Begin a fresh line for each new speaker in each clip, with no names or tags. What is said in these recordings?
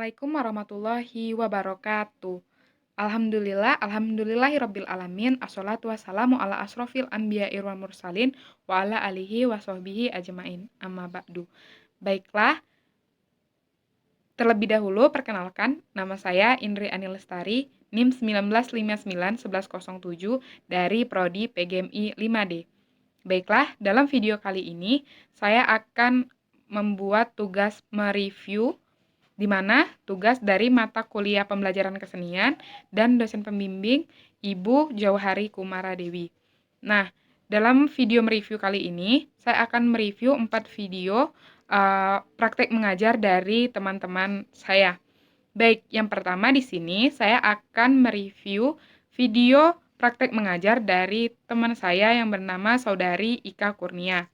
Assalamualaikum warahmatullahi wabarakatuh. Alhamdulillahirabbil alamin. Asholatu wassalamu ala asrofil anbiya'i wal mursalin wa ala alihi wa sahbihi ajmain. Amma ba'du. Baiklah, terlebih dahulu perkenalkan, nama saya Indri Ani Lestari, NIM 19591107 dari Prodi PGMI 5D. Baiklah, dalam video kali ini saya akan membuat tugas mereview di mana tugas dari mata kuliah pembelajaran kesenian dan dosen pembimbing Ibu Jauhari Kumara Dewi. Nah, dalam video mereview kali ini, saya akan mereview 4 video praktek mengajar dari teman-teman saya. Baik, yang pertama di sini saya akan mereview video praktek mengajar dari teman saya yang bernama Saudari Ika Kurnia.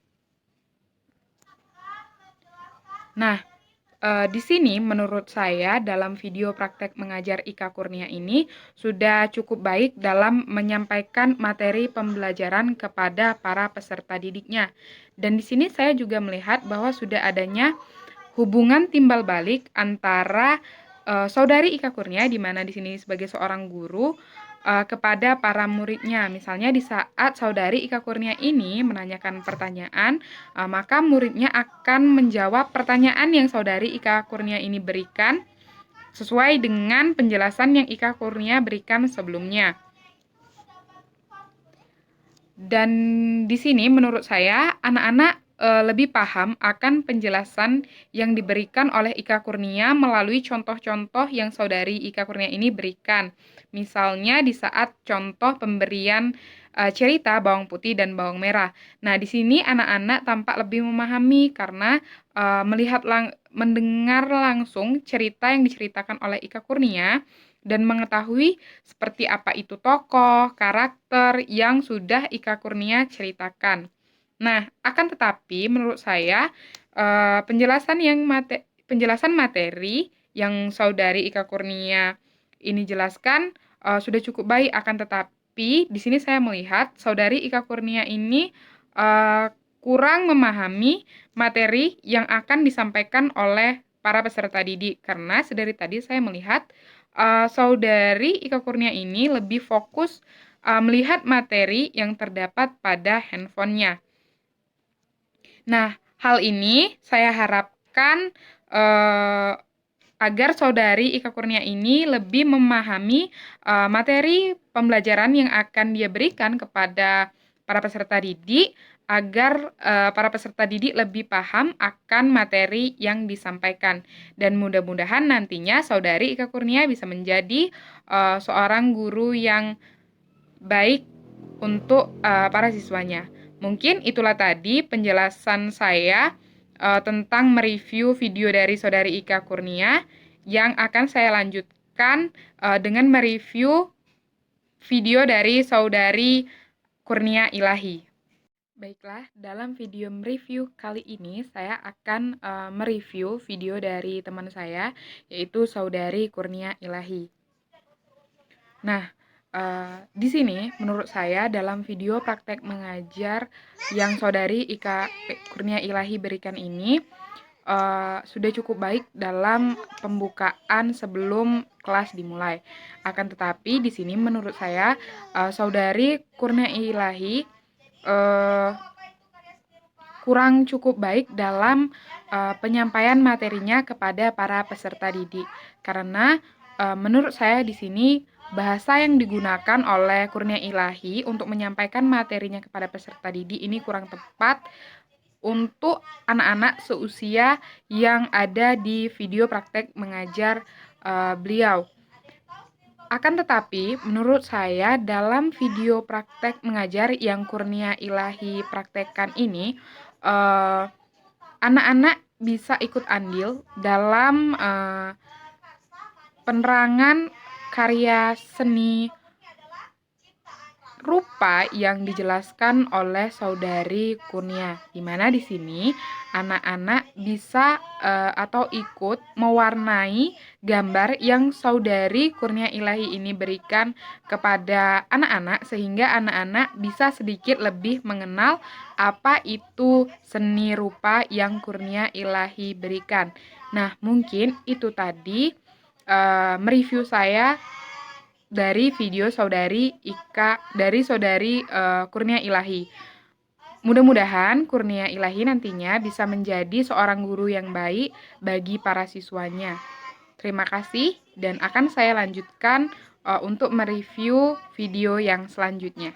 Nah, di sini menurut saya dalam video praktek mengajar Ika Kurnia ini sudah cukup baik dalam menyampaikan materi pembelajaran kepada para peserta didiknya. Dan di sini saya juga melihat bahwa sudah adanya hubungan timbal balik antara Saudari Ika Kurnia, di mana di sini sebagai seorang guru, kepada para muridnya. Misalnya di saat Saudari Ika Kurnia ini menanyakan pertanyaan, maka muridnya akan menjawab pertanyaan yang Saudari Ika Kurnia ini berikan sesuai dengan penjelasan yang Ika Kurnia berikan sebelumnya. Dan di sini menurut saya anak-anak lebih paham akan penjelasan yang diberikan oleh Ika Kurnia melalui contoh-contoh yang Saudari Ika Kurnia ini berikan. Misalnya di saat contoh pemberian cerita bawang putih dan bawang merah. Nah, di sini anak-anak tampak lebih memahami karena mendengar langsung cerita yang diceritakan oleh Ika Kurnia dan mengetahui seperti apa itu tokoh, karakter yang sudah Ika Kurnia ceritakan. Nah, akan tetapi menurut saya penjelasan materi yang Saudari Ika Kurnia ini jelaskan sudah cukup baik, akan tetapi di sini saya melihat Saudari Ika Kurnia ini kurang memahami materi yang akan disampaikan oleh para peserta didik, karena sedari tadi saya melihat Saudari Ika Kurnia ini lebih fokus melihat materi yang terdapat pada handphonenya. Nah, hal ini saya harapkan agar Saudari Ika Kurnia ini lebih memahami materi pembelajaran yang akan dia berikan kepada para peserta didik, agar para peserta didik lebih paham akan materi yang disampaikan. Dan mudah-mudahan nantinya Saudari Ika Kurnia bisa menjadi seorang guru yang baik untuk para siswanya. Mungkin itulah tadi penjelasan saya tentang mereview video dari Saudari Ika Kurnia, yang akan saya lanjutkan dengan mereview video dari Saudari Kurnia Ilahi. Baiklah, dalam video mereview kali ini saya akan mereview video dari teman saya, yaitu Saudari Kurnia Ilahi. Nah, di sini menurut saya dalam video praktek mengajar yang Saudari Ika Kurnia Ilahi berikan ini sudah cukup baik dalam pembukaan sebelum kelas dimulai. Akan tetapi di sini menurut saya Saudari Kurnia Ilahi kurang cukup baik dalam penyampaian materinya kepada para peserta didik, karena menurut saya di sini bahasa yang digunakan oleh Kurnia Ilahi untuk menyampaikan materinya kepada peserta didik ini kurang tepat untuk anak-anak seusia yang ada di video praktek mengajar beliau. Akan tetapi, menurut saya dalam video praktek mengajar yang Kurnia Ilahi praktekkan ini, anak-anak bisa ikut andil dalam penerangan karya seni rupa yang dijelaskan oleh Saudari Kurnia, di mana di sini anak-anak bisa atau ikut mewarnai gambar yang Saudari Kurnia Ilahi ini berikan kepada anak-anak, sehingga anak-anak bisa sedikit lebih mengenal apa itu seni rupa yang Kurnia Ilahi berikan. Nah, mungkin itu tadi mereview saya dari video saudari Kurnia Ilahi. Mudah-mudahan Kurnia Ilahi nantinya bisa menjadi seorang guru yang baik bagi para siswanya. Terima kasih dan akan saya lanjutkan untuk mereview video yang selanjutnya.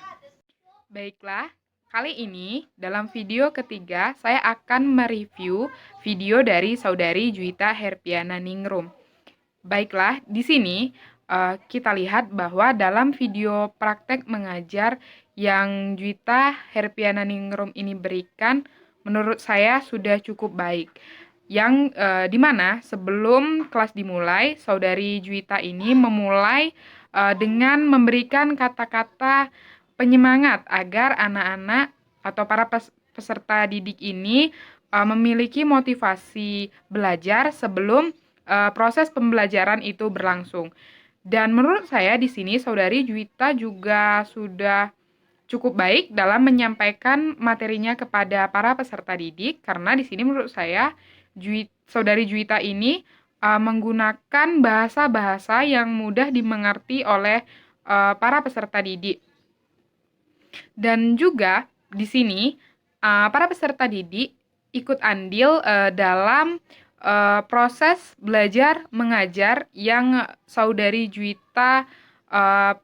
Baiklah, kali ini dalam video ketiga saya akan mereview video dari saudari Juwita Herpiana Ningrum. Baiklah, di sini kita lihat bahwa dalam video praktek mengajar yang Juwita Herpiana Ningrum ini berikan, menurut saya sudah cukup baik. Yang dimana sebelum kelas dimulai, saudari Juwita ini memulai dengan memberikan kata-kata penyemangat agar anak-anak atau para peserta didik ini memiliki motivasi belajar sebelum proses pembelajaran itu berlangsung. Dan menurut saya di sini saudari Juwita juga sudah cukup baik dalam menyampaikan materinya kepada para peserta didik, karena di sini menurut saya saudari Juwita ini menggunakan bahasa-bahasa yang mudah dimengerti oleh para peserta didik. Dan juga di sini para peserta didik ikut andil dalam proses belajar mengajar yang saudari Juwita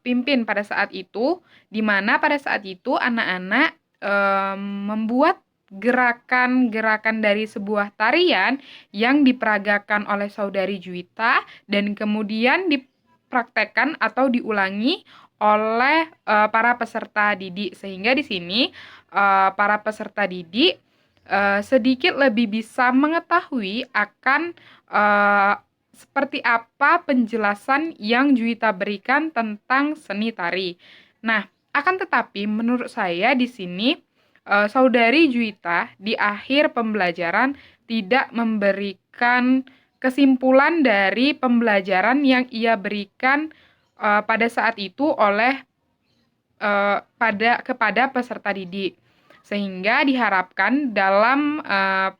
pimpin pada saat itu, di mana pada saat itu anak-anak membuat gerakan-gerakan dari sebuah tarian yang diperagakan oleh saudari Juwita dan kemudian dipraktekkan atau diulangi oleh para peserta didik, sehingga di sini para peserta didik sedikit lebih bisa mengetahui akan seperti apa penjelasan yang Juwita berikan tentang seni tari. Nah, akan tetapi menurut saya di sini saudari Juwita di akhir pembelajaran tidak memberikan kesimpulan dari pembelajaran yang ia berikan pada saat itu oleh kepada peserta didik, sehingga diharapkan dalam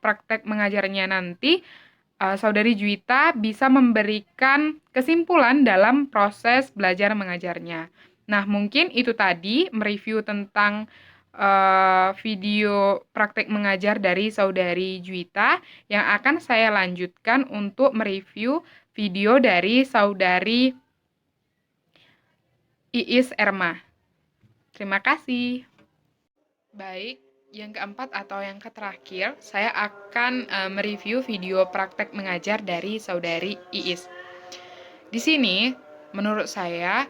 praktek mengajarnya nanti saudari Juwita bisa memberikan kesimpulan dalam proses belajar mengajarnya. Nah, mungkin itu tadi mereview tentang video praktek mengajar dari saudari Juwita, yang akan saya lanjutkan untuk mereview video dari saudari Iis Erma. Terima kasih. Baik, yang keempat atau yang terakhir, saya akan mereview video praktek mengajar dari saudari Iis. Di sini, menurut saya,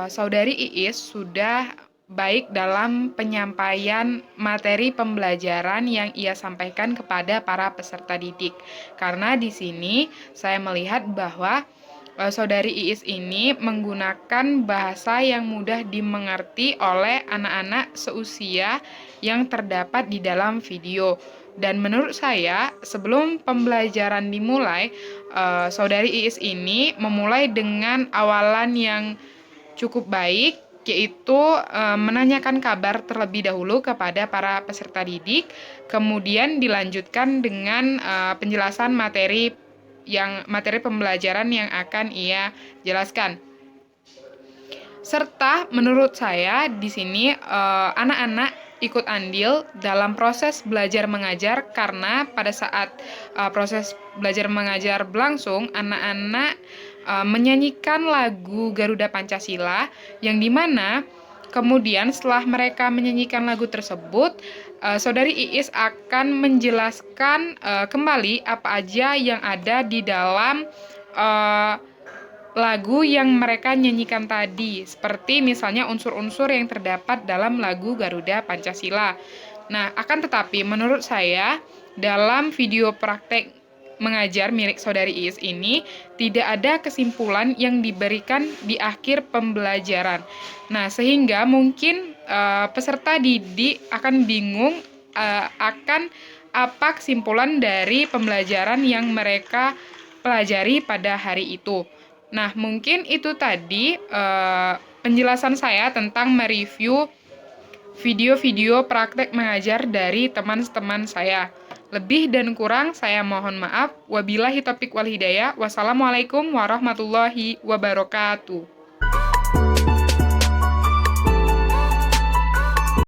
saudari Iis sudah baik dalam penyampaian materi pembelajaran yang ia sampaikan kepada para peserta didik. Karena di sini saya melihat bahwa saudari Iis ini menggunakan bahasa yang mudah dimengerti oleh anak-anak seusia yang terdapat di dalam video. Dan menurut saya, sebelum pembelajaran dimulai, saudari Iis ini memulai dengan awalan yang cukup baik, yaitu menanyakan kabar terlebih dahulu kepada para peserta didik, kemudian dilanjutkan dengan penjelasan materi pembelajaran yang akan ia jelaskan. Serta menurut saya di sini anak-anak ikut andil dalam proses belajar mengajar, karena pada saat proses belajar mengajar berlangsung, anak-anak menyanyikan lagu Garuda Pancasila, yang dimana kemudian setelah mereka menyanyikan lagu tersebut, saudari Iis akan menjelaskan kembali apa aja yang ada di dalam lagu yang mereka nyanyikan tadi, seperti misalnya unsur-unsur yang terdapat dalam lagu Garuda Pancasila. Nah, akan tetapi menurut saya dalam video praktek mengajar milik saudari Iis ini tidak ada kesimpulan yang diberikan di akhir pembelajaran. Nah, sehingga mungkin peserta didik akan bingung akan apa kesimpulan dari pembelajaran yang mereka pelajari pada hari itu. Nah, mungkin itu tadi penjelasan saya tentang mereview video-video praktek mengajar dari teman-teman saya. Lebih dan kurang saya mohon maaf. Wabillahi taufiq wal hidayah. Wassalamualaikum warahmatullahi wabarakatuh.